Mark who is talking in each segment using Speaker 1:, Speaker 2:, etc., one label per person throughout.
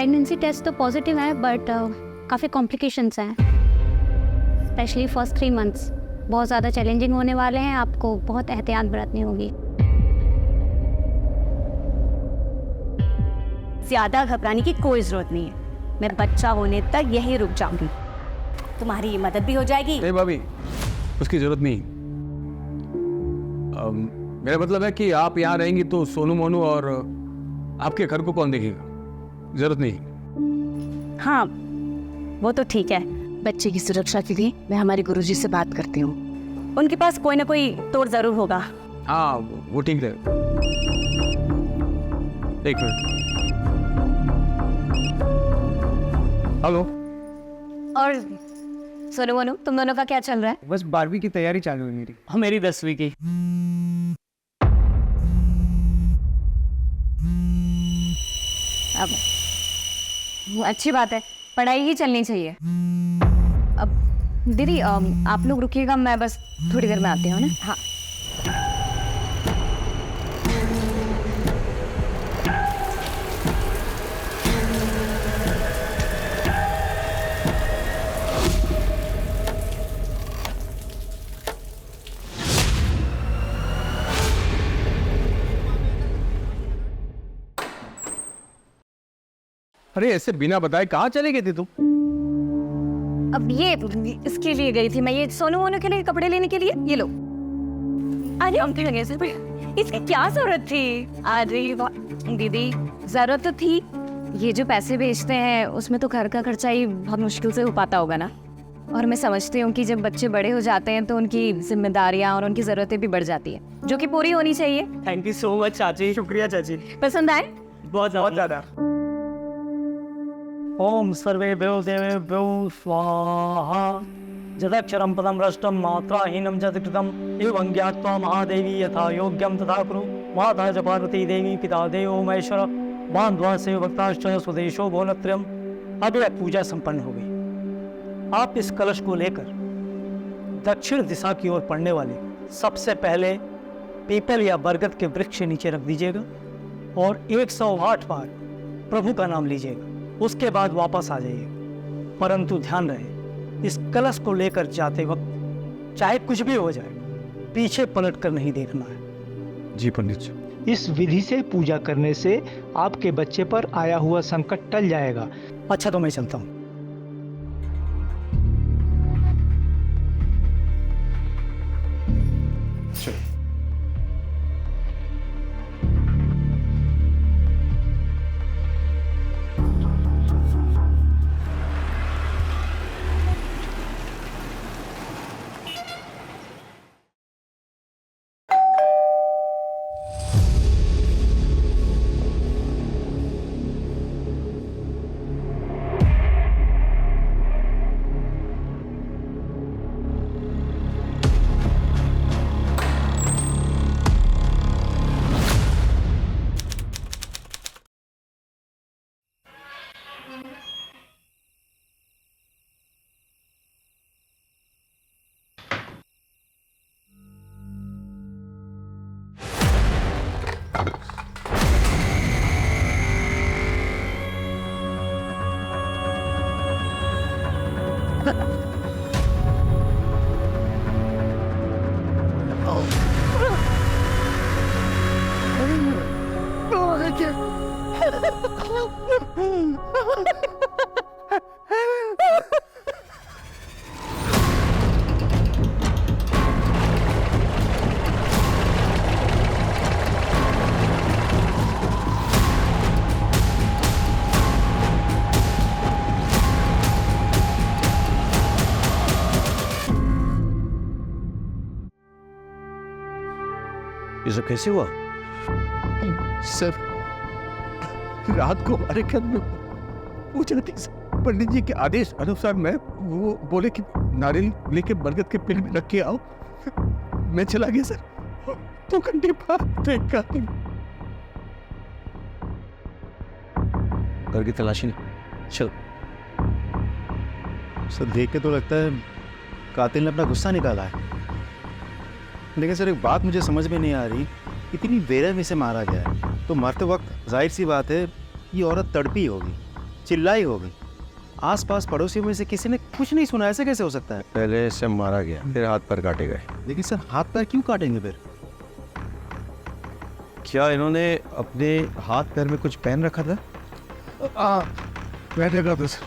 Speaker 1: Pregnancy test तो positive है but काफ़ी कॉम्प्लिकेशंस हैं, स्पेशली फर्स्ट 3 मंथ्स बहुत ज़्यादा चैलेंजिंग होने वाले हैं। आपको बहुत एहतियात बरतनी होगी।
Speaker 2: ज़्यादा घबराने की कोई ज़रूरत नहीं है, मैं बच्चा होने तक यहीं रुक जाऊंगी, तुम्हारी मदद भी हो जाएगी।
Speaker 3: नहीं भाभी, उसकी जरूरत नहीं। मेरा मतलब है कि आप यहाँ रहेंगी तो सोनू मोनू और आपके घर को कौन देखेगा? जरूरत नहीं।
Speaker 2: हाँ वो तो ठीक है, बच्चे की सुरक्षा के लिए मैं हमारे गुरुजी से बात करती हूँ, उनके पास कोई ना कोई तोड़ जरूर होगा।
Speaker 3: हाँ वो ठीक है। एक मिनट। हेलो।
Speaker 1: और सोनू मोनू, तुम दोनों का क्या चल रहा है?
Speaker 4: बस 12वीं की तैयारी चालू है मेरी।
Speaker 5: हाँ मेरी 10वीं की।
Speaker 1: अब अच्छी बात है, पढ़ाई ही चलनी चाहिए। अब दीदी आप लोग रुकिएगा, मैं बस थोड़ी देर में आती हूँ ना। हाँ
Speaker 3: अरे ऐसे बिना बताए कहाँ चले गए थे तुम?
Speaker 1: अब ये इसके लिए गई थी मैं, ये सोनू मोनू के लिए कपड़े लेने के लिए। ये लो। अरे हम थे लगे से, इसकी क्या जरूरत थी? अरे वाह दीदी, जरूरत तो थी। ये जो पैसे भेजते हैं उसमें तो घर का खर्चा ही बहुत मुश्किल से हो पाता होगा ना। और मैं समझती हूँ कि जब बच्चे बड़े हो जाते हैं तो उनकी जिम्मेदारियाँ और उनकी ज़रूरतें भी बढ़ जाती है, जो कि पूरी होनी चाहिए।
Speaker 5: थैंक यू सो मच चाची।
Speaker 4: शुक्रिया चाची।
Speaker 1: पसंद आए?
Speaker 5: बहुत ज़्यादा। ओम सर्वेभ्यो देवेभ्यो स्वाहा। जदक्षरं पदं भ्रष्टं मात्राहीनं च कृतम् एवं ज्ञात्वा महादेवी यथा योग्यं तथा कुरु। माता च पार्वती देवी पिता देवो महेश्वर बांधवा से भक्ताश्च स्वदेशो भुवनत्रयम्। अब यह पूजा संपन्न हो गई। आप इस कलश को लेकर दक्षिण दिशा की ओर पड़ने वाले सबसे पहले पीपल या बरगद के वृक्ष के नीचे रख दीजिएगा और 108 बार प्रभु का नाम लीजिएगा। उसके बाद वापस आ जाइए, परंतु ध्यान रहे इस कलश को लेकर जाते वक्त चाहे कुछ भी हो जाए पीछे पलट कर नहीं देखना है।
Speaker 3: जी पंडित जी।
Speaker 6: इस विधि से पूजा करने से आपके बच्चे पर आया हुआ संकट टल जाएगा।
Speaker 5: अच्छा तो मैं चलता हूँ।
Speaker 7: ये सब कैसे हुआ?
Speaker 3: सर रात को हमारे घर में पूजा थी सर। पंडित जी के आदेश अनुसार मैं वो बोले कि नारियल लेके बरगद के पेड़ में रख के आओ, मैं चला गया सर। 2 घंटे बाद देखा
Speaker 7: घर की तलाशी नहीं। चल।
Speaker 8: सर देख के तो लगता है कातिल ने अपना गुस्सा निकाला है, लेकिन सर एक बात मुझे समझ में नहीं आ रही, इतनी बेरहमी से मारा गया है तो मरते वक्त जाहिर सी बात है ये औरत तड़पी होगी। चिल्लाई होगी। आसपास पड़ोसियों में से किसी ने कुछ नहीं सुना, ऐसे कैसे हो सकता है?
Speaker 7: पहले इसे मारा गया, फिर हाथ पर काटे गए।
Speaker 8: लेकिन सर हाथ पैर क्यों काटेंगे फिर?
Speaker 7: क्या इन्होंने अपने हाथ पैर में कुछ पहन रखा था?
Speaker 3: मैं देखा था सर,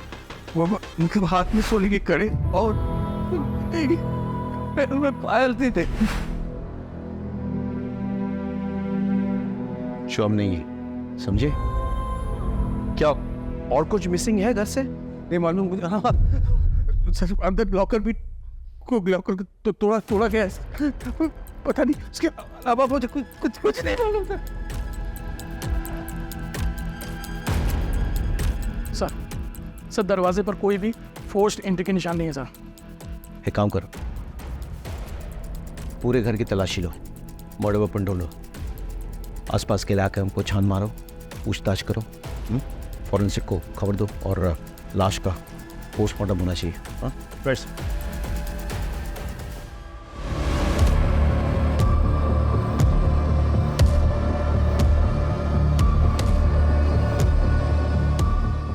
Speaker 3: वो उनके हाथ में सोने की कड़े और पैरों में पायल थे।
Speaker 7: शोम नहीं है, समझे? क्या और कुछ मिसिंग है घर से?
Speaker 3: नहीं मालूम मुझे। हाँ सर, अंदर लॉकर भी को लॉकर तो तोड़ा गया है। पता नहीं उसके अलावा मुझे कुछ नहीं मालूम था।
Speaker 9: सर दरवाजे पर कोई भी फोर्स्ड एंट्री के निशान नहीं है सर।
Speaker 7: एक काम करो, पूरे घर की तलाशी लो, मर्डर वेपन ढूंढो, आसपास के इलाके हमको छान मारो, पूछताछ करो, फॉरेंसिक को खबर दो और लाश का पोस्टमार्टम होना चाहिए। हाँ
Speaker 8: बस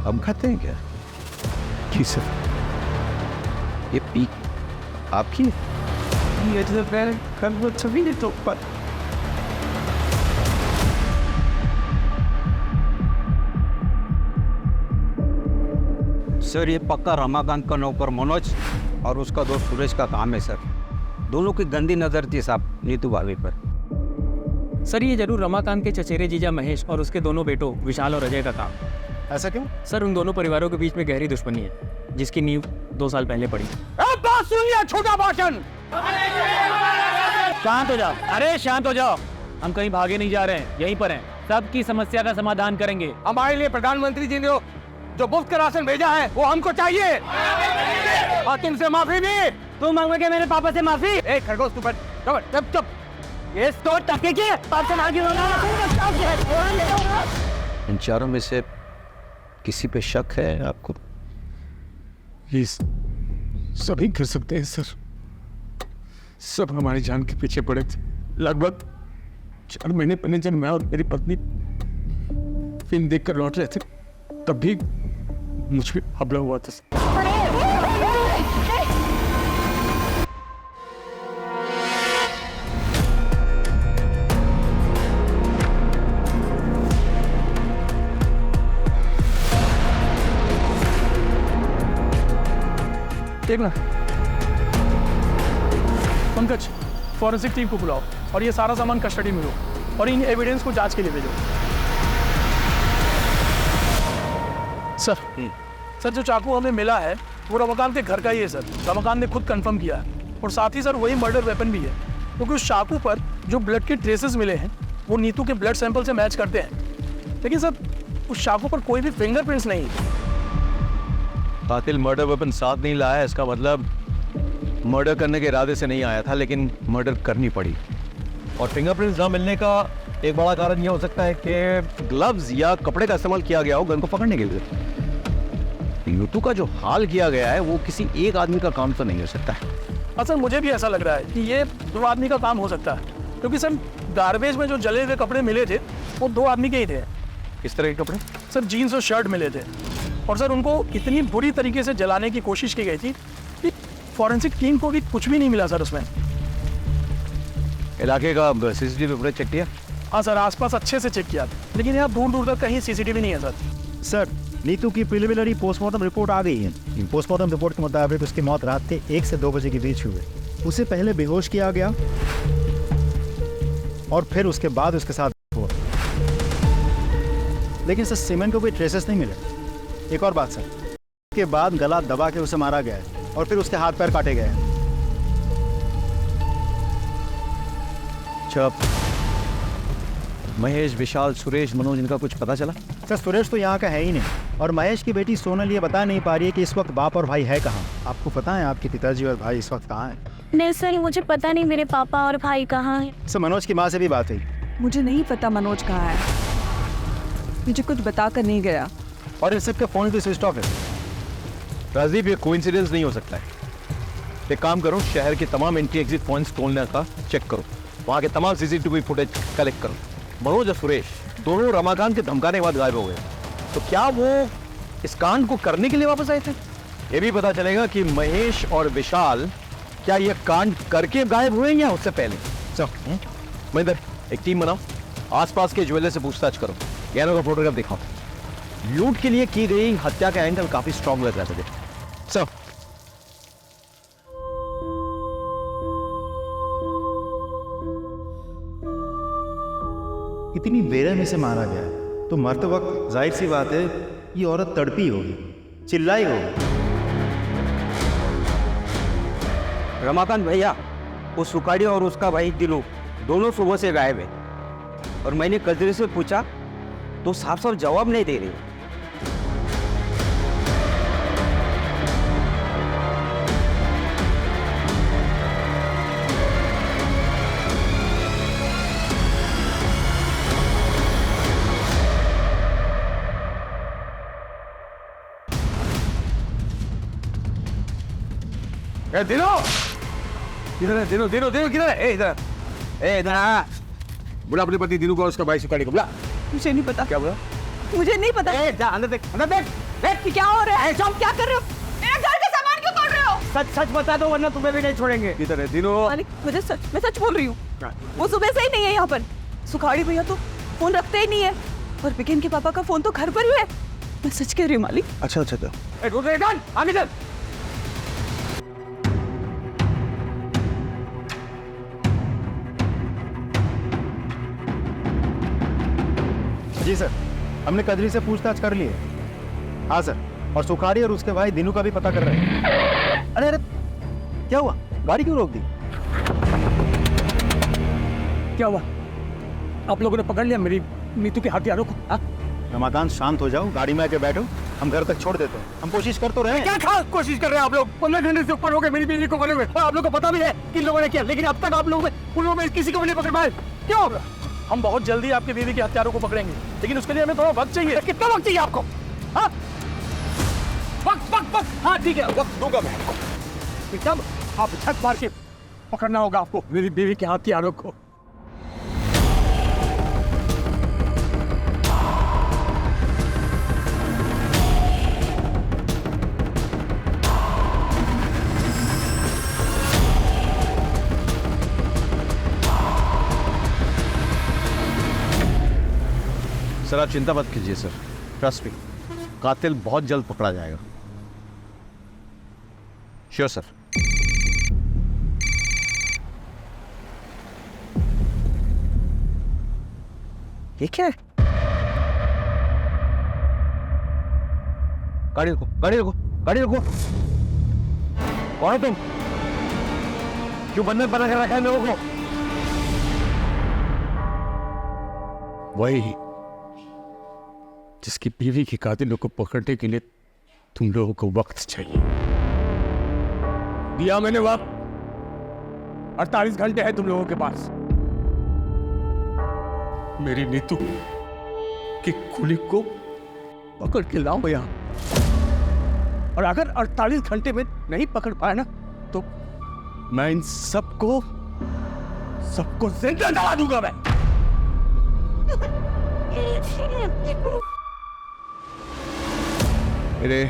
Speaker 7: अब खाते हैं क्या?
Speaker 3: जी सर।
Speaker 7: ये पीक आपकी है?
Speaker 3: ये तो पहले कल वो सभी ने तो पर
Speaker 10: सर ये पक्का रमाकांत का नौकर मनोज और उसका दोस्त सुरेश का काम है सर। दोनों की गंदी नज़र थी साहब नीतू भाभी पर।
Speaker 9: सर ये जरूर रमाकांत के चचेरे जीजा महेश और उसके दोनों बेटों विशाल और अजय का काम।
Speaker 8: ऐसा क्यों?
Speaker 9: सर उन दोनों परिवारों के बीच में गहरी दुश्मनी है जिसकी नींव 2 साल पहले पड़ी।
Speaker 5: बात सुनिए छोटा भाषण। शांत हो जाओ, अरे शांत हो जाओ। हम कहीं भागे नहीं जा रहे हैं, यहीं पर हैं। सबकी समस्या का समाधान करेंगे।
Speaker 3: हमारे लिए प्रधानमंत्री जी ने जो मुफ्त का राशन भेजा है वो हमको चाहिए और तुमसे माफी भी।
Speaker 5: तुम मांगोगे मेरे पापा से माफी?
Speaker 3: एक खरगोश तू चुप।
Speaker 5: ये तो टके के
Speaker 7: इन चारों में से किसी पे शक है आपको?
Speaker 3: प्लीज सभी कर सकते हैं सर। सब हमारी जान के पीछे पड़े थे। लगभग 4 महीने पहले जब मैं और मेरी पत्नी फिल्म देखकर लौट रहे थे तब भी मुझ पे हमला हुआ था।
Speaker 9: देखना पंकज, फॉरेंसिक टीम को बुलाओ और ये सारा सामान कस्टडी में लो और इन एविडेंस को जांच के लिए भेजो। सर जो चाकू हमें मिला है वो रमाकांत के घर का ही है सर। रमाकांत ने खुद कंफर्म किया है और साथ ही सर वही मर्डर वेपन भी है, क्योंकि उस चाकू पर जो ब्लड के ट्रेसेस मिले हैं वो नीतू के ब्लड सैंपल से मैच करते हैं। लेकिन सर उस चाकू पर कोई भी फिंगरप्रिंट्स नहीं है।
Speaker 7: कातिल मर्डर वेपन साथ नहीं लाया, इसका मतलब मर्डर करने के इरादे से नहीं आया था, लेकिन मर्डर करनी पड़ी। और फिंगरप्रिंट्स ना मिलने का एक बड़ा कारण यह हो सकता है कि ग्लव्स या कपड़े का इस्तेमाल किया गया हो गन को पकड़ने के लिए। यूटू का जो हाल किया गया है वो किसी एक आदमी का काम तो नहीं हो सकता है।
Speaker 9: हाँ सर, मुझे भी ऐसा लग रहा है कि ये 2 आदमी का काम हो सकता है, क्योंकि सर गार्बेज में जो जले हुए कपड़े मिले थे वो 2 आदमी के ही थे।
Speaker 7: किस तरह के कपड़े?
Speaker 9: सर जीन्स और शर्ट मिले थे और सर उनको इतनी बुरी तरीके से जलाने की कोशिश की गई थी कि फॉरेंसिक टीम को भी कुछ भी नहीं मिला सर उसमें।
Speaker 7: इलाके का सीसीटीवी फुटेज चेक किया?
Speaker 9: हाँ सर, आसपास अच्छे से चेक किया, लेकिन यहाँ दूर दूर तक कहीं सीसीटीवी नहीं है सर।
Speaker 6: सर नीतू की प्रिलिमिनरी पोस्टमार्टम रिपोर्ट आ गई है। पोस्टमार्टम रिपोर्ट के मुताबिक उसकी मौत रात के 1 से 2 बजे के बीच हुई। उसे पहले बेहोश किया गया और फिर उसके बाद उसके साथ हुआ। लेकिन सर सीमेंट को कोई ट्रेसेस नहीं मिले। एक और बात सर, के बाद गला दबा के उसे मारा गया है और फिर उसके हाथ पैर काटे गए हैं।
Speaker 7: चुप। महेश, विशाल, सुरेश, मनोज, इनका कुछ पता चला?
Speaker 6: सर सुरेश तो यहाँ का है ही नहीं और महेश की बेटी सोनल ये बता नहीं पा रही है कि इस वक्त बाप और भाई है कहाँ। आपको पता है आपके पिताजी और भाई इस वक्त कहाँ हैं?
Speaker 2: नहीं सर, मुझे पता नहीं मेरे पापा और भाई कहाँ हैं।
Speaker 6: सर मनोज की माँ से भी बात हुई।
Speaker 11: मुझे नहीं पता मनोज कहाँ है, मुझे कुछ बता कर नहीं गया।
Speaker 6: और इस सबके फोन भी स्विच ऑफ है।
Speaker 7: राजीव, ये कोइंसिडेंस नहीं हो सकता है। एक काम करो, शहर के तमाम एंट्री एग्जिट पॉइंट्स खोलने का चेक करो, वहाँ के तमाम सीसीटीवी फुटेज कलेक्ट करो। मनोज और सुरेश दोनों रमाकांत के धमकाने के बाद गायब हो गए, तो क्या वो इस कांड को करने के लिए वापस आए थे। ये भी पता चलेगा कि महेश और विशाल क्या ये कांड करके गायब हुए या उससे पहले। सर महेंद्र, एक टीम बनाओ, आसपास के ज्वेलर से पूछताछ करो, गहनों का फोटोग्राफ दिखाओ। लूट के लिए की गई हत्या का एंगल काफी स्ट्रॉन्ग लग रहा था मुझे। सर
Speaker 6: इतनी बेरहमी से मारा गया है तो मरते वक्त जाहिर सी बात है ये औरत तड़पी होगी, चिल्लाई होगी।
Speaker 10: रमाकांत भैया, वो सुखाड़ी और उसका भाई दिलू दोनों सुबह से गायब है, और मैंने कजरी से पूछा तो साफ साफ जवाब नहीं दे रही।
Speaker 3: दिनो किधर है? दिनो दिनो दिनो किधर है? इधर इधर आ। बुला अपने पति दिनू को और उसका भाई सुखाड़ी को बुला।
Speaker 11: मुझे नहीं पता।
Speaker 3: क्या बोला?
Speaker 11: मुझे नहीं पता।
Speaker 3: जा अंदर देख, अंदर देख।
Speaker 11: देख क्या हो रहा है? तुम क्या कर रहे हो? मेरे घर का सामान क्यों तोड़ रहे हो?
Speaker 5: सच सच बता दो वरना तुम्हें भी नहीं छोड़ेंगे।
Speaker 3: किधर है दिनो?
Speaker 11: मालिक, मैं सच बोल रही हूँ। वो सुबह से ही नहीं है यहाँ पर। सुखाड़ी भैया तो फोन रखते ही नहीं है, और बिकिन के पापा का फोन तो घर पर ही है। मैं सच कह रही हूँ मालिक।
Speaker 3: अच्छा अच्छा आगे चल।
Speaker 6: जी सर, हमने कजरी से पूछताछ कर ली है। हाँ सर, और सुखाड़ी और उसके भाई दिनू का भी पता कर रहे हैं।
Speaker 7: अरे अरे क्या हुआ? गाड़ी क्यों रोक दी?
Speaker 9: क्या हुआ? आप लोगों ने पकड़ लिया मेरी नीतू के हथियारों को? हाँ?
Speaker 6: रमाकांत शांत हो जाओ, गाड़ी में आके बैठो, हम घर तक छोड़ देते हैं। हम कोशिश कर तो रहे हैं।
Speaker 9: क्या खास कोशिश कर रहे हैं आप लोग? 15 घंटे से ऊपर हो गए मेरी बीवी को पकड़े हुए, और आप लोग को पता भी है कि इन लोगों ने किया, लेकिन अब तक आप लोगों में किसी को भी नहीं पकड़ पाए। क्यों होगा? हम बहुत जल्दी आपके बीवी के हत्यारों को पकड़ेंगे, लेकिन उसके लिए हमें थोड़ा वक्त चाहिए। कितना वक्त चाहिए आपको? हाँ? वक्त। हाँ ठीक है, वक्त दूंगा मैं आपको। एकदम आप छत मार के पकड़ना होगा आपको मेरी बीवी के हथियारों को।
Speaker 7: सर आप चिंता मत कीजिए सर, ट्रस्ट मी, कातिल बहुत जल्द पकड़ा जाएगा। Sure sir. ये क्या है? गाड़ी रुको, गाड़ी रुको, गाड़ी रुको। कौन है तुम? क्यों बंधन बना कर रखा है लोगों को?
Speaker 3: वही जिसकी बीवी के कातिलों को पकड़ने के लिए तुम लोगों को वक्त चाहिए। दिया मैंने वक्त। 48 घंटे है तुम लोगों के पास। मेरी नीतू की खूनी को पकड़ के लाओ यहां, और अगर 48 घंटे में नहीं पकड़ पाया ना तो मैं इन सबको जिंदा जला दूंगा मैं। मेरे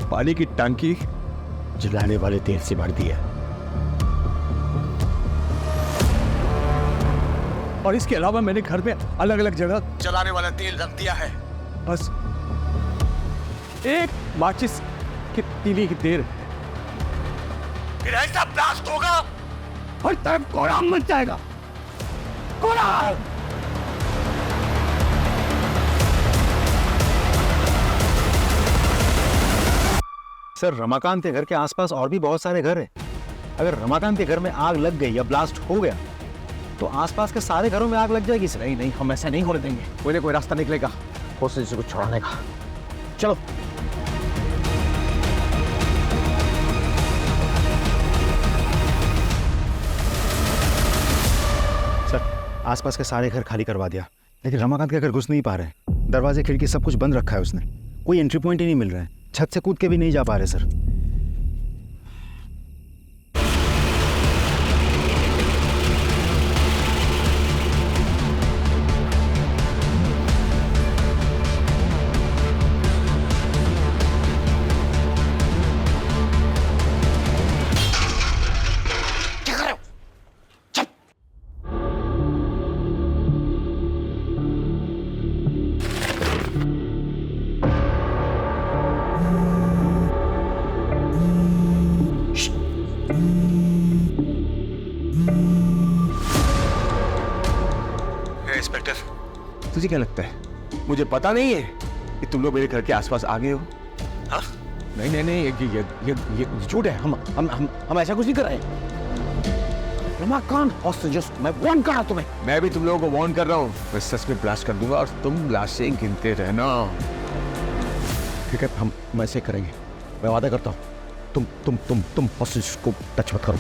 Speaker 3: पानी की टंकी जलाने वाले तेल से भर दिया, और इसके अलावा मैंने घर में अलग अलग जगह जलाने वाला तेल रख दिया है। बस एक माचिस की तीली की देर है, फिर ऐसा ब्लास्ट होगा हर तरफ कोहराम मच जाएगा। कोहराम।
Speaker 6: सर, रमाकांत के घर के आसपास और भी बहुत सारे घर हैं। अगर रमाकांत के घर में आग लग गई या ब्लास्ट हो गया तो आसपास के सारे घरों में आग लग जाएगी।
Speaker 7: नहीं नहीं, हम ऐसा नहीं होने देंगे। कोई ना कोई रास्ता निकलेगा होस्टेज से कुछ छुड़ाने का। चलो।
Speaker 6: सर, आसपास के सारे घर खाली करवा दिया, लेकिन रमाकांत के घर घुस नहीं पा रहे। दरवाजे खिड़की सब कुछ बंद रखा है उसने। कोई एंट्री पॉइंट ही नहीं मिल रहा है। छत से कूद के भी नहीं जा पा रहे सर।
Speaker 3: तुझे क्या लगता है मुझे पता नहीं है कि तुम लोग मेरे घर के आसपास आ गए हो? हाँ? नहीं नहीं नहीं, ये झूठ है। हम ऐसा कुछ नहीं कर रहे। रमाकांत हॉस्टेजेस, मैं वार्न कर रहा हूं तुम्हें। मैं भी तुम लोगों को वार्न कर रहा हूँ। मैं सच में ब्लास्ट कर दूंगा और तुम लाशें गिनते रहना। ठीक है, हम ऐसे करेंगे। मैं वादा करता हूँ तुम हॉस्टेज को टच मत करो।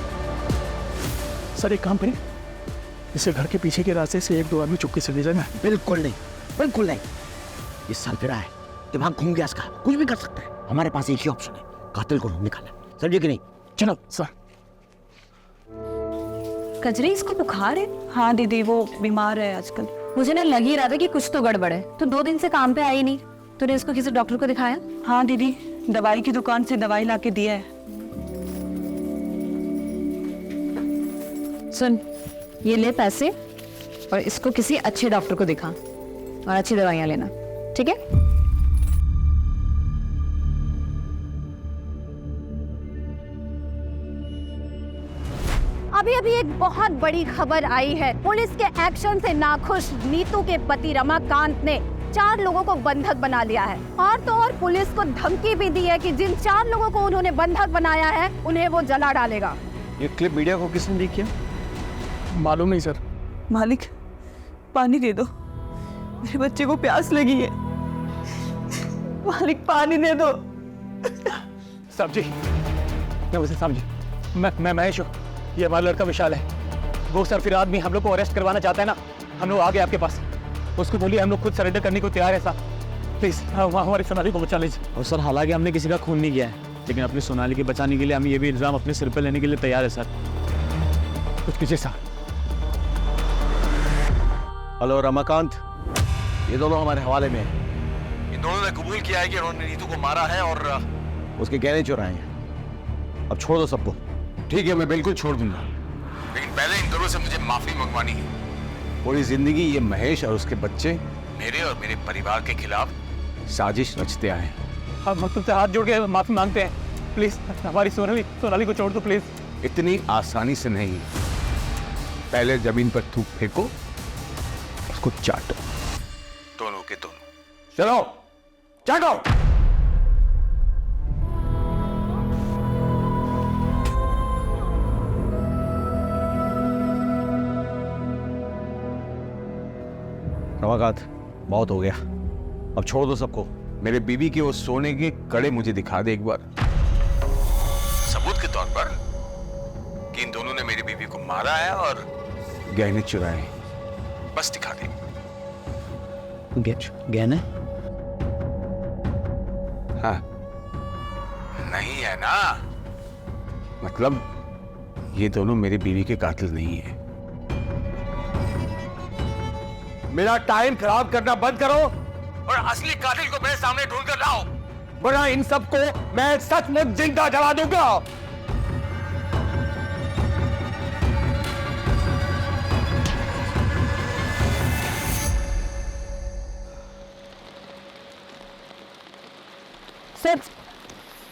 Speaker 9: सर एक काम करें, इसे घर के पीछे के रास्ते से 1-2 आदमी चुपके से ले जाना।
Speaker 3: बिल्कुल नहीं, बिल्कुल नहीं। ये सालफिरा है, दिमाग घूम गया इसका, कुछ भी कर सकता है। हमारे पास एक ही ऑप्शन है, कातिल को निकालना। समझे कि नहीं? चलो सर।
Speaker 1: कजरी, इसको बुखार है?
Speaker 11: हाँ दीदी, वो बीमार है आजकल।
Speaker 1: मुझे ना लग ही रहा था कि कुछ तो गड़बड़ है। तो 2 दिन से काम पे आई नहीं। तूने इसको किसी डॉक्टर को दिखाया?
Speaker 11: हाँ दीदी, दवाई की दुकान से दवाई लाके दिया है।
Speaker 1: सुन, ये ले पैसे और इसको किसी अच्छे डॉक्टर को दिखा और अच्छी दवाइयाँ लेना, ठीक है?
Speaker 12: अभी अभी एक बहुत बड़ी खबर आई है। पुलिस के एक्शन से नाखुश नीतू के पति रमाकांत ने 4 लोगों को बंधक बना लिया है। और तो और पुलिस को धमकी भी दी है कि जिन 4 लोगों को उन्होंने बंधक बनाया है उन्हें वो जला डालेगा।
Speaker 10: ये क्लिप मीडिया को किसने लीक किया?
Speaker 9: मालूम नहीं सर।
Speaker 11: मालिक, पानी दे दो, मेरे बच्चे को प्यास लगी है। मालिक, पानी दे दो।
Speaker 9: साहब जी, मैं उसे समझी। मैं महेश हूँ, ये हमारा लड़का विशाल है। वो सर फिर आदमी हम लोग को अरेस्ट करवाना चाहता है ना, हम लोग आ गए आपके पास। उसको बोलिए हम लोग खुद सरेंडर करने को तैयार है साहब। प्लीज हमारी सोनाली को बचा लीजिए।
Speaker 5: और सर, हालांकि हमने किसी का खून नहीं किया है, लेकिन अपनी सोनाली के बचाने के लिए हम ये भी इल्जाम अपने सिर पर लेने के लिए तैयार है सर।
Speaker 9: कुछ कीजिए साहब।
Speaker 7: हेलो रमाकांत, ये दोनों हमारे हवाले में हैं। इन दोनों ने कबूल किया है कि उन्होंने नीतू को मारा है और उसके गहने चुराए हैं। अब छोड़ दो सबको।
Speaker 3: ठीक है, मैं बिल्कुल छोड़ दूंगा, लेकिन पहले इन दोनों से मुझे माफी मंगवानी है। पूरी जिंदगी ये महेश और उसके बच्चे मेरे और मेरे परिवार के खिलाफ साजिश रचते आए हैं।
Speaker 9: हम तुमसे हाथ जोड़ के माफी मांगते हैं। प्लीज हमारी सोनाली को छोड़ दो प्लीज।
Speaker 3: इतनी आसानी से नहीं। पहले जमीन पर थूक फेंको, उसको चाटो, दोनों के दोनों। चलो चाटो।
Speaker 7: रमाकांत, बहुत हो गया, अब छोड़ दो सबको।
Speaker 3: मेरे बीवी के वो सोने के कड़े मुझे दिखा दे एक बार, सबूत के तौर पर कि इन दोनों ने मेरी बीवी को मारा है और गहने चुराए हैं। बस दिखा दे।
Speaker 6: गहने?
Speaker 3: हाँ, नहीं है ना? मतलब ये दोनों मेरी बीवी के कातिल नहीं है। मेरा टाइम खराब करना बंद करो और असली कातिल को मेरे सामने ढूंढ कर लाओ, वरना इन सबको मैं सचमुच जिंदा जला दूंगा।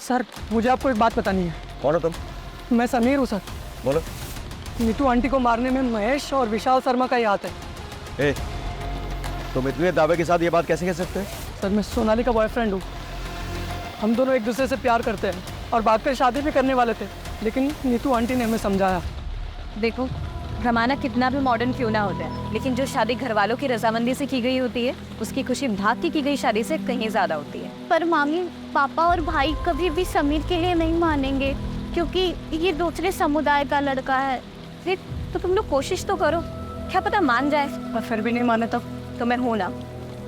Speaker 9: सर मुझे आपको एक बात बतानी है।
Speaker 7: कौन हो तुम?
Speaker 9: मैं समीर हूँ सर।
Speaker 7: बोलो।
Speaker 9: नीतू आंटी को मारने में महेश और विशाल शर्मा का ही हाथ है।
Speaker 7: ए, तुम इतने दावे के साथ ये बात कैसे कह सकते हो?
Speaker 9: सर मैं सोनाली का बॉयफ्रेंड हूँ। हम दोनों एक दूसरे से प्यार करते हैं और बाद में शादी भी करने वाले थे, लेकिन नीतू आंटी ने हमें समझाया।
Speaker 1: देखो, रमाना कितना भी मॉडर्न क्यों ना होता है, लेकिन जो शादी घर वालों की रजामंदी से की गई होती है, उसकी खुशी भाग की गई शादी से कहीं ज़्यादा होती है।
Speaker 12: पर मामी, पापा और भाई कभी भी समीर के लिए नहीं मानेंगे, क्योंकि ये दूसरे समुदाय का लड़का है।
Speaker 1: फिर तो तुम लोग कोशिश तो करो, क्या पता मान जाए। और फिर भी नहीं माने तो मैं हूँ ना,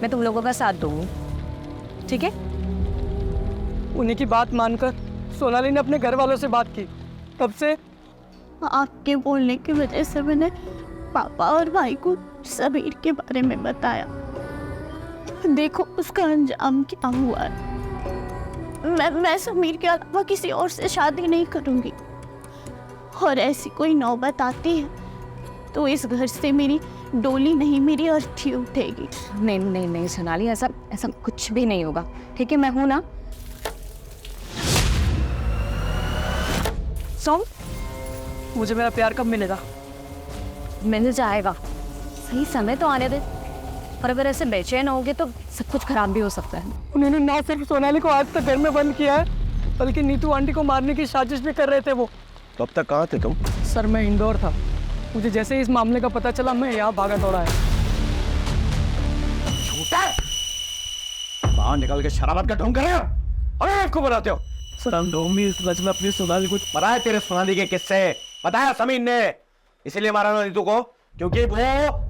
Speaker 1: मैं तुम लोगों का साथ दूंगी, ठीक है?
Speaker 9: उन्हीं की बात मानकर सोनाली ने अपने घर वालों से बात की। तब से
Speaker 12: आपके बोलने की वजह से मैंने पापा और भाई को समीर के बारे में बताया। देखो उसका अंजाम क्या हुआ है। मैं समीर के अलावा किसी और से शादी नहीं करूंगी, और ऐसी कोई नौबत आती है तो इस घर से मेरी डोली नहीं, मेरी अर्थी उठेगी।
Speaker 1: नहीं नहीं नहीं सोनाली, ऐसा कुछ भी नहीं होगा, ठीक है? मैं हूं ना।
Speaker 9: सो मुझे मेरा प्यार कब मिलेगा?
Speaker 1: मिल जाएगा, सही समय तो आने दे। और अगर ऐसे बेचैन होगे तो सब कुछ खराब भी हो सकता है।
Speaker 5: उन्होंने ना सिर्फ सोनाली को आज तक घर में बंद किया है, बल्कि नीतू आंटी को मारने की साजिश भी कर रहे थे वो।
Speaker 7: तो अब तक कहाँ थे तुम?
Speaker 5: सर मैं इंदौर था, मुझे जैसे ही इस मामले का पता चला मैं यहाँ भागा दौड़ा है।
Speaker 7: बाहर निकल के शराबत का ढोंग कर रहे हो और आपको बनाते हो।
Speaker 5: सर हम ढोंग भी इस रच में अपनी सोनाली को
Speaker 7: पता है तेरे सोनाली के किस्से? बताया समीर ने, इसीलिए मारा ना नीतू को, क्योंकि वो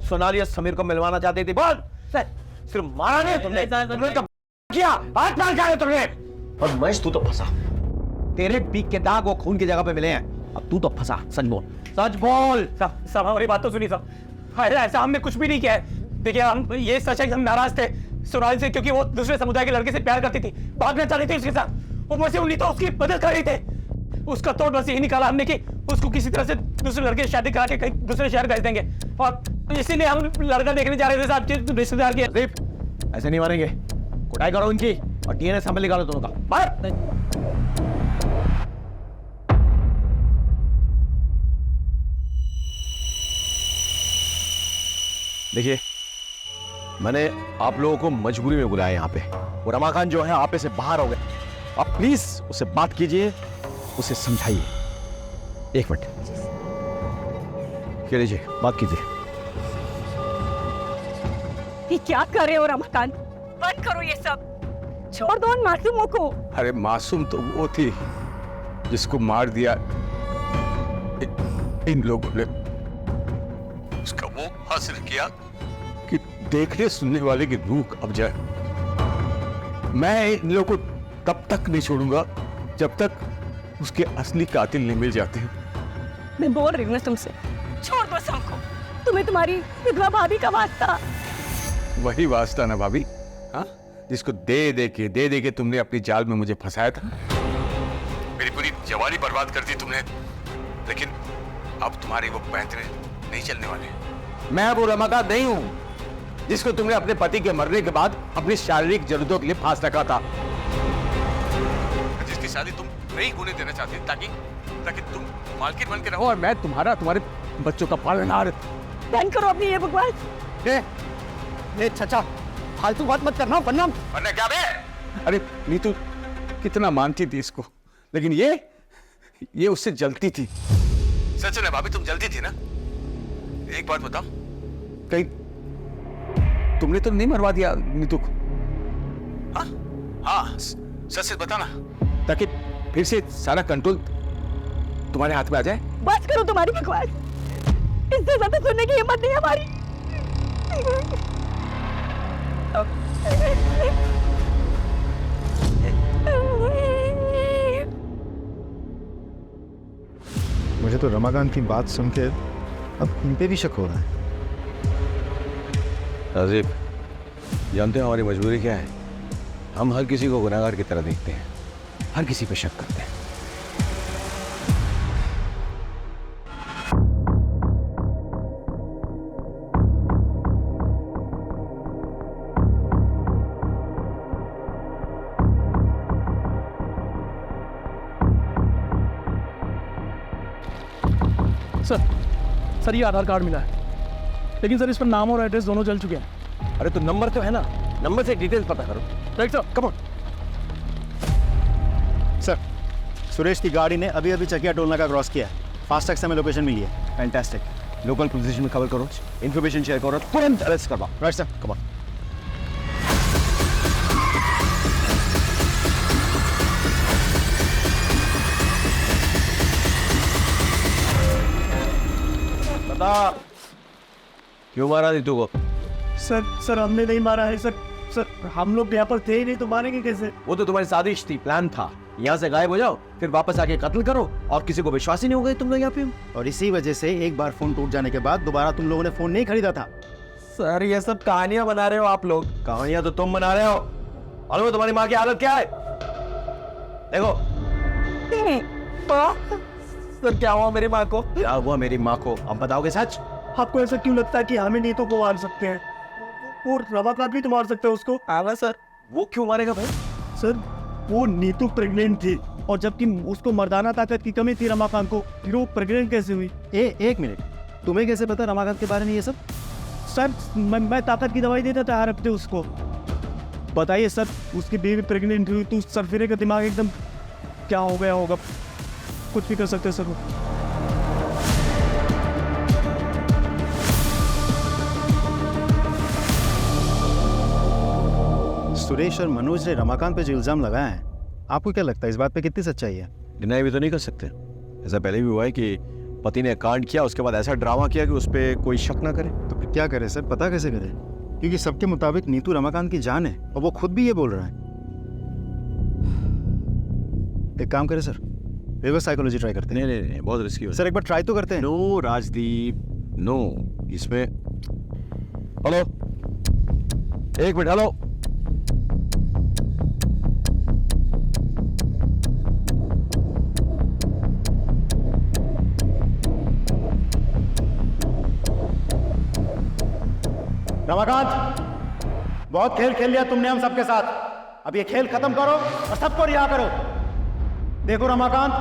Speaker 7: सोनाली और समीर को मिलवाना चाहती थी। बोल सर, सिर्फ मारा नहीं तुमने, तुमने तो किया, हाथ मार खाया तुमने। और महेश तू तो फंसा, तेरे पीक के दाग वो खून की जगह पे मिले हैं, अब तू तो फंसा। सच बोल, सच बोल।
Speaker 5: सब हमारी बात तो सुनी साहब, ऐसा हमने कुछ भी नहीं किया है। देखिए हम ये सच है कि हम नाराज थे सोनाली से, क्योंकि वो दूसरे समुदाय के लड़के से प्यार करती थी, भागना चाहती थी उसके साथ, ऊपर से उन्हीं तो उसकी मदद कर रही थे। उसका तोड़ बस यही निकाला हमने कि उसको किसी तरह से दूसरे लड़के से शादी करा के कहीं दूसरे शहर भेज देंगे, और इसीलिए हम लड़का देखने जा रहे थे साहब, रिश्तेदार के।
Speaker 7: ऐसे नहीं मारेंगे, कुटाई करो उनकी और डीएनए सैंपल निकालो दोनों का। मार। देखिए, मैंने आप लोगों को मजबूरी में बुलाया यहाँ पे। वो रमाकांत जो है आप से बाहर हो गए, आप प्लीज उससे बात कीजिए, उसे समझाइए। एक मिनट, लीजिए बात कीजिए।
Speaker 1: ये क्या कर रहे हो रमाकांत? बंद करो ये सब, छोड़ दो उन मासूमों को।
Speaker 3: अरे मासूम तो वो थी जिसको मार दिया इन लोगों ने। उसका वो हासिल किया कि देखने सुनने वाले की रूह अब जाए। मैं इन लोगों को तब तक नहीं छोड़ूंगा जब तक उसके असली कातिल नहीं मिल जाते।
Speaker 1: मैं बोल रही हूँ ना तुमसे, छोड़ दो सबको। तुम्हें तुम्हारी विधवा भाभी का वास्ता।
Speaker 3: वही वास्ता ना भाभी, हाँ, जिसको दे दे के तुमने अपनी जाल में मुझे फंसाया था। मेरी पूरी जवानी बर्बाद कर दी तुमने, लेकिन अब तुम्हारी वो पैंतरे नहीं चलने वाले। मैं वो रमाकांत नहीं हूं जिसको तुमने अपने पति के मरने के बाद अपनी शारीरिक जरूरतों के लिए फांस रखा था, जिसकी शादी तुम नहीं होने देना चाहती ताकि तुम मालकिन बन के रहो और मैं तुम्हारे बच्चों का पालनहार।
Speaker 1: बंद करो अपनी ये बकवास।
Speaker 3: ये चाचा फालतू बात मत करना, वरना क्या बे? अरे नीतू कितना मानती थी इसको, लेकिन ये उससे जलती थी। सच है भाभी, तुम जलती थी ना। एक बात बताओ, कहीं तुमने तो नहीं मरवा दिया नीतू को? हाँ, सच से बताना, ताकि फिर से सारा कंट्रोल तुम्हारे हाथ में आ जाए।
Speaker 1: बस करो तुम्हारी बकवास, इससे ज्यादा सुनने की हिम्मत नहीं हमारी।
Speaker 6: मुझे तो रमाकांत की बात सुन के अब इन पे भी शक हो रहा है।
Speaker 7: राजीव, जानते हो हमारी मजबूरी क्या है? हम हर किसी को गुनहगार की तरह देखते हैं, हर किसी पे शक करते हैं।
Speaker 9: सर ये आधार कार्ड मिला है, लेकिन सर इस पर नाम और एड्रेस दोनों जल चुके हैं।
Speaker 7: अरे तो नंबर तो है ना, नंबर से डिटेल्स पता करो।
Speaker 9: Right sir, come on.
Speaker 6: Sir, Suresh की गाड़ी ने अभी चकिया टोल नाका क्रॉस किया है। फास्टैग से हमें लोकेशन मिली है।
Speaker 7: फैंटास्टिक। लोकल पोजीशन में खबर करो, इन्फॉर्मेशन शेयर करो, तुरंत अरेस्ट करवाओ।
Speaker 6: Right sir,
Speaker 7: come on. बता, क्यों मारा नीतू को?
Speaker 5: सर हमने नहीं मारा है सर। हम लोग यहाँ पर थे ही नहीं, तो मारेंगे कैसे?
Speaker 7: वो तो तुम्हारी साजिश थी, प्लान था। यहाँ से गायब हो जाओ, फिर वापस आके कत्ल करो, और किसी को विश्वास ही नहीं हो गए तुम लोग यहाँ पे।
Speaker 6: और इसी वजह से एक बार फोन टूट जाने के बाद दोबारा तुम लोगों ने फोन नहीं खरीदा था।
Speaker 5: सर ये सब कहानियां बना रहे हो आप लोग।
Speaker 7: कहानियां तो तुम बना रहे हो। मालूम तुम्हारी माँ की हालत क्या है? देखो।
Speaker 5: सर क्या हुआ मेरी माँ को?
Speaker 7: क्या हुआ मेरी माँ को? अब बताओगे सच?
Speaker 5: आपको ऐसा क्यों लगता है कि हमें नीतू को मार सकते हैं? वो रमाकांत भी तो मार सकते हैं उसको।
Speaker 7: आवा सर, वो क्यों मारेगा भाई?
Speaker 5: सर वो नीतू प्रेग्नेंट थी, और जबकि उसको मर्दाना ताकत की कमी थी रमाकांत को, फिर वो प्रेग्नेंट कैसे हुई?
Speaker 6: एक मिनट, तुम्हें कैसे पता रमाकांत के बारे में ये सब?
Speaker 4: सर मैं ताकत की दवाई देता था हर हफ्ते उसको। बताइए सर, उसकी बीवी प्रेग्नेंट हुई तो सरफिरे का दिमाग एकदम क्या हो गया होगा, कुछ भी कर सकते हैं सर वो।
Speaker 6: सुरेश और मनोज ने रमाकांत पे जो इल्जाम लगाए हैं, आपको क्या लगता है इस बात पे कितनी सच्चाई है?
Speaker 7: डिनाई भी तो नहीं कर सकते। ऐसा पहले भी हुआ है कि पति ने कांड किया, उसके बाद ऐसा ड्रामा किया कि उस पर कोई शक ना करे।
Speaker 6: तो फिर क्या करें सर, पता कैसे करें? क्योंकि सबके मुताबिक नीतू रमाकांत की जान है और वो खुद भी ये बोल रहा है। एक काम करें सर, रिवर्स साइकोलॉजी ट्राई करते हैं।
Speaker 7: नहीं, बहुत रिस्की हो
Speaker 6: सर एक बार ट्राई तो करते हैं।
Speaker 7: No Rajdeep, no. इसमें हेलो, एक मिनट, हेलो।
Speaker 6: रमाकांत, बहुत खेल खेल लिया तुमने हम सबके साथ, अब ये खेल खत्म करो और सबको रिहा करो। देखो रमाकांत,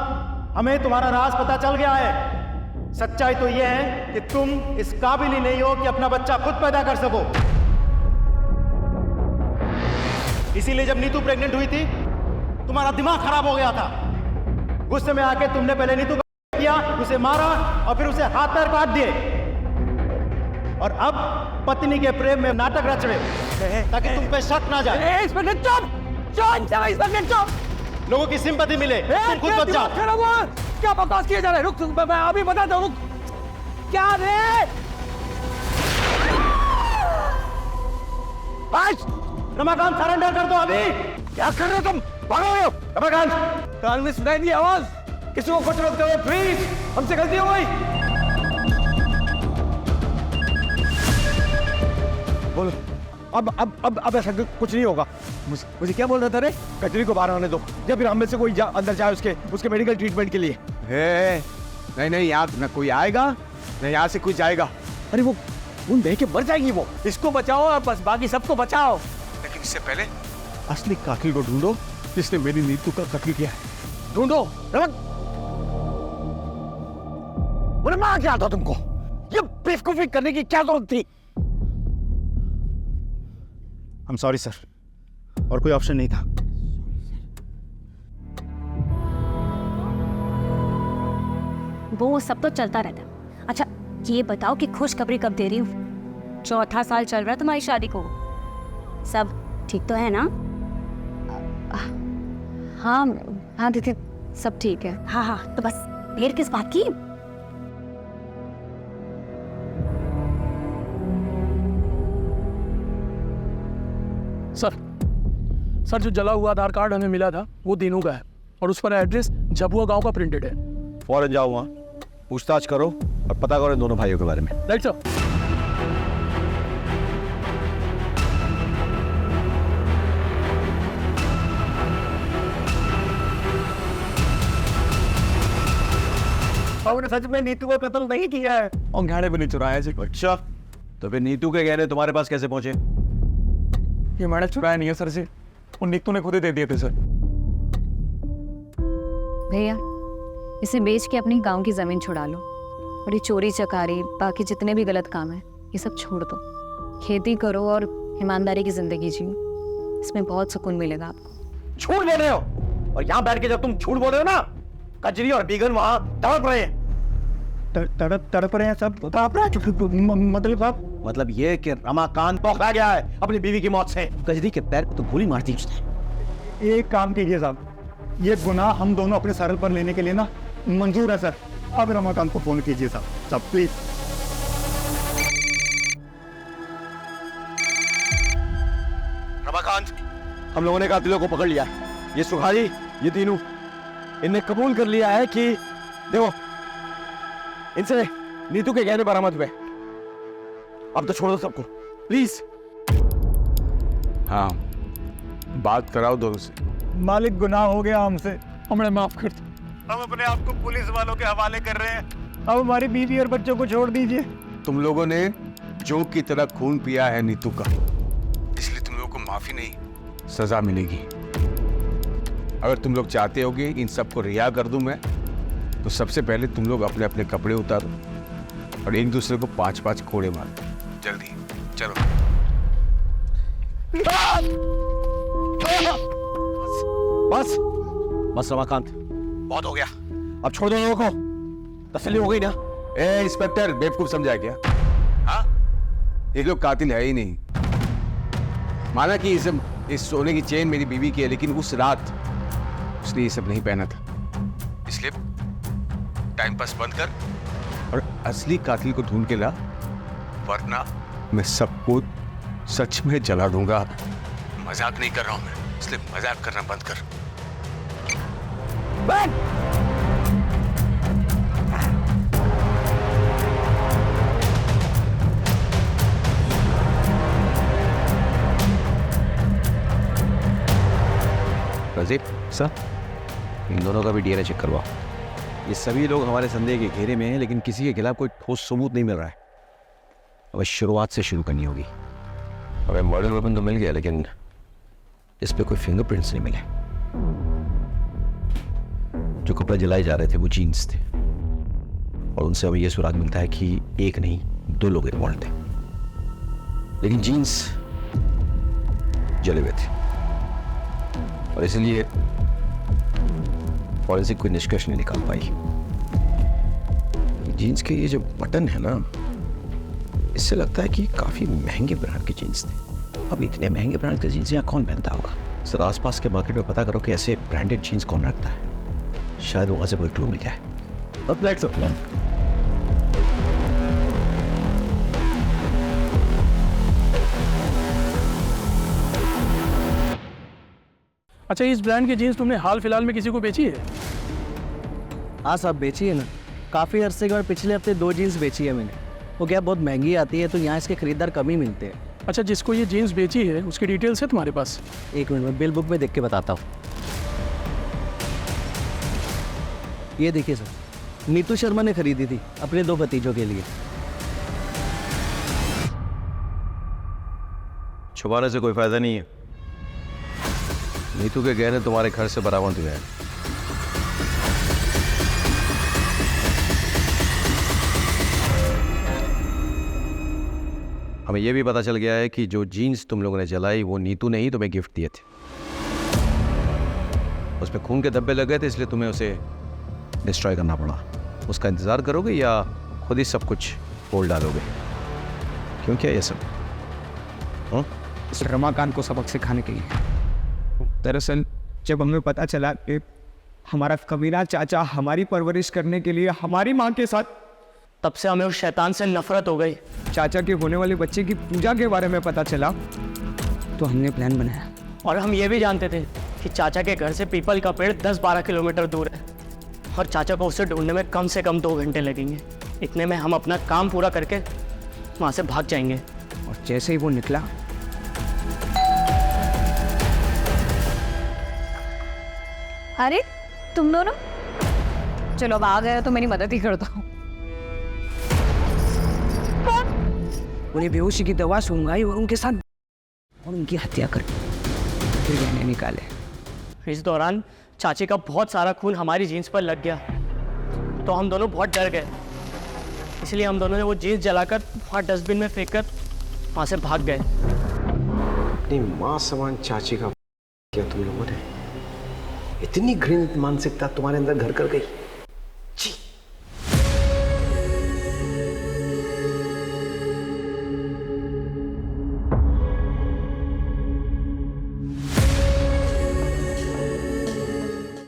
Speaker 6: हमें तुम्हारा राज पता चल गया है। सच्चाई तो यह है कि तुम इस काबिल ही नहीं हो कि अपना बच्चा खुद पैदा कर सको। इसीलिए जब नीतू प्रेग्नेंट हुई थी तुम्हारा दिमाग खराब हो गया था। गुस्से में आके तुमने पहले नीतू को किया, उसे मारा और फिर उसे हाथ पैर काट दिए, और अब पत्नी के प्रेम में नाटक रच रहे हो ताकि तुम पे शक ना जाए। लोगों की सिंपैथी मिले, तुम खुद बच जाओ।
Speaker 9: क्या बकवास किए जा रहे हैं? रुक, मैं अभी बताता हूँ। क्या रे?
Speaker 6: रमाकांत सरेंडर कर दो अभी।
Speaker 7: क्या कर रहे हो तुम? भागो रहे हो? रमाकांत,
Speaker 9: कान में सुनाई दी आवाज, किसी को कुछ मत करो प्लीज, हमसे गलती हो गई।
Speaker 7: बोलो। अब ऐसा कुछ नहीं होगा। मुझे क्या बोल रहा था रे? कचरी को बाहर आने दो, या फिर हम में से कोई अंदर जाए उसके मेडिकल ट्रीटमेंट के लिए।
Speaker 3: नहीं, यहाँ न कोई आएगा न यहाँ से कोई जाएगा।
Speaker 7: अरे वो देख के मर जाएगी वो।
Speaker 9: इसको बचाओ और बस बाकी सबको बचाओ।
Speaker 3: लेकिन इससे पहले असली कातिल को ढूंढो जिसने मेरी नीतू का कत्ल किया है।
Speaker 7: ढूंढो। बोले माँ, क्या था तुमको? ये बेवकूफी करने की क्या जरूरत थी?
Speaker 6: I'm sorry सर, और कोई ऑप्शन नहीं था।
Speaker 2: वो सब तो चलता रहता है। अच्छा ये बताओ कि खुशखबरी कब दे रही हूँ? 4था साल चल रहा है तुम्हारी शादी को, सब ठीक तो है ना?
Speaker 1: हाँ दीदी, सब ठीक है।
Speaker 2: हाँ, तो बस देर किस बात की?
Speaker 9: सर जो जला हुआ आधार कार्ड हमें मिला था वो दीनू का है, और उस पर एड्रेस झबुआ गांव का प्रिंटेड है।
Speaker 7: फौरन जाओ वहाँ, पूछताछ करो और पता करो इन दोनों भाइयों के बारे में।
Speaker 9: Right sir.
Speaker 7: और सच में नीतू को कत्ल नहीं किया है और गहने भी नहीं चुराया है। अच्छा, तो फिर नीतू के गहने तुम्हारे पास कैसे पहुंचे?
Speaker 9: ये मैंने चुराया नहीं है सर जी, वो नीतू ने खुद ही दे दिए थे सर।
Speaker 1: भैया इसे बेच के अपनी गांव की जमीन छुड़ा लो, और ये चोरी चकारी बाकी जितने भी गलत काम है ये सब छोड़ दो। खेती करो और ईमानदारी की जिंदगी जियो, इसमें बहुत सुकून मिलेगा आपको।
Speaker 7: झूठ बोल रहे हो, और यहाँ बैठ के जब तुम झूठ बोल रहे हो ना, कजरी और बीगन वहाँ तड़प रहे हैं।
Speaker 4: तड़प रहे हैं सब?
Speaker 7: मतलब ये कि रमाकांत पकड़ा गया है अपनी बीवी की मौत से। कजरी के पैर को तो गोली मार दी उसने।
Speaker 4: एक काम कीजिए साहब, ये गुनाह हम दोनों अपने सर पर लेने के लिए ना मंजूर है सर। अब रमाकांत को फोन कीजिए साहब प्लीज।
Speaker 7: रमाकांत, हम लोगों ने कातिलों को पकड़ लिया। ये सुखारी, ये तीनों, इनने कबूल कर लिया है कि देखो इनसे नीतू के गहने बरामद हुए। अब तो छोड़ दो सबको प्लीज।
Speaker 3: हाँ, बात कराओ दोनों से।
Speaker 4: मालिक, गुनाह हो गया हमसे,
Speaker 9: हमें माफ कर दो।
Speaker 4: हम अपने आप को पुलिस वालों के हवाले कर रहे हैं। अब हमारी बीवी और बच्चों को छोड़ दीजिए।
Speaker 3: तुम लोगों ने जोंक की तरह खून पिया है नीतू का, इसलिए तुम लोगों को माफी नहीं, सजा मिलेगी। अगर तुम लोग चाहते हो कि इन सबको रिहा कर दूं मैं, तो सबसे पहले तुम लोग अपने अपने कपड़े उतारो और एक दूसरे को 5-5 कोड़े मारो जल्दी। चलो।
Speaker 7: बस बस रमाकांत, बहुत हो गया, अब छोड़ दो लोगों को। तसल्ली हो गई ना?
Speaker 3: ए इंस्पेक्टर, बेवकूफ समझा क्या? हाँ, ये लोग कातिल है ही नहीं। माना कि इस सोने की चेन मेरी बीवी की है, लेकिन उस रात उसने ये सब नहीं पहना था। इसलिए टाइम पास बंद कर और असली कातिल को ढूंढ के ला, वरना मैं सबको सच में जला दूंगा। मजाक नहीं कर रहा हूं मैं, इसलिए मजाक करना बंद कर।
Speaker 7: रजीब सर, इन दोनों का भी डीएनए चेक करवाओ। ये सभी लोग हमारे संदेह के घेरे में हैं, लेकिन किसी के खिलाफ कोई ठोस सबूत नहीं मिल रहा है। अब शुरुआत से शुरू करनी होगी। हमें मर्डर वेपन तो मिल गया, लेकिन इस पे कोई फिंगरप्रिंट्स नहीं मिले। जो कपड़े जलाए जा रहे थे वो जीन्स थे, और उनसे हमें यह सुराग मिलता है कि एक नहीं 2 लोग इन्वॉल्व थे, लेकिन जीन्स जले हुए थे, और इसलिए फॉरेंसिक कोई निष्कर्ष नहीं निकाल पाई। जीन्स के ये जो बटन है ना, इससे लगता है कि काफी महंगे ब्रांड के जीन्स थे। अब इतने महंगे ब्रांड के जीन्स यहाँ कौन पहनता होगा? सर, आसपास के मार्केट में पता करो कि ऐसे ब्रांडेड जीन्स कौन रखता है। शायद वहां से कोई क्लू मिल जाए। अब लेट्स गो।
Speaker 9: अच्छा, इस ब्रांड की जीन्स तुमने हाल फिलहाल में किसी को बेची है?
Speaker 5: हाँ साहब, बेची है ना। काफ़ी अरसे के बाद पिछले हफ्ते 2 जीन्स बेची है मैंने। वो क्या बहुत महंगी आती है, तो यहाँ इसके खरीदार कम ही मिलते हैं।
Speaker 9: अच्छा, जिसको ये जीन्स बेची है उसकी डिटेल्स है तुम्हारे पास?
Speaker 5: एक मिनट में बिल बुक में देख के बताता हूँ। ये देखिए सर, नीतू शर्मा ने खरीदी थी अपने 2 भतीजों के लिए।
Speaker 7: छुपाने से कोई फायदा नहीं है। नीतू के गहने तुम्हारे घर से बरामद हुए हैं। हमें यह भी पता चल गया है कि जो जीन्स तुम लोगों ने जलाई वो नीतू ने ही तुम्हें गिफ्ट दिए थे। उसमें खून के धब्बे लग गए थे, इसलिए तुम्हें उसे डिस्ट्रॉय करना पड़ा। उसका इंतजार करोगे या खुद ही सब कुछ बोल डालोगे? क्यों, क्या ये सब?
Speaker 13: इस रमाकांत को सबक सिखाने के लिए। दरअसल जब हमें पता चला कि हमारा कमीना चाचा हमारी परवरिश करने के लिए हमारी माँ के साथ,
Speaker 5: तब से हमें उस शैतान से नफरत हो गई।
Speaker 13: चाचा के होने वाले बच्चे की पूजा के बारे में पता चला तो हमने प्लान बनाया।
Speaker 5: और हम ये भी जानते थे कि चाचा के घर से पीपल का पेड़ 10-12 किलोमीटर दूर है, और चाचा को उसे ढूंढने में कम से कम 2 घंटे लगेंगे। इतने में हम अपना काम पूरा करके वहाँ से भाग जाएंगे।
Speaker 13: और जैसे ही वो निकला,
Speaker 1: अरे तुम दोनों, चलो अब आ गए तो मेरी मदद ही करता हूँ।
Speaker 13: उन्हें बेहोशी की दवा सूंघाई और उनके साथ और उनकी हत्या कर फिर गहने निकाले।
Speaker 5: इस दौरान चाचे का बहुत सारा खून हमारी जीन्स पर लग गया, तो हम दोनों बहुत डर गए। इसलिए हम दोनों ने वो जीन्स जलाकर वहाँ डस्टबिन में फेंक कर वहाँ से भाग गए।
Speaker 14: अपनी माँ समान चाची का क्या तुम लोगों ने? इतनी घृणित मानसिकता तुम्हारे अंदर घर कर गई?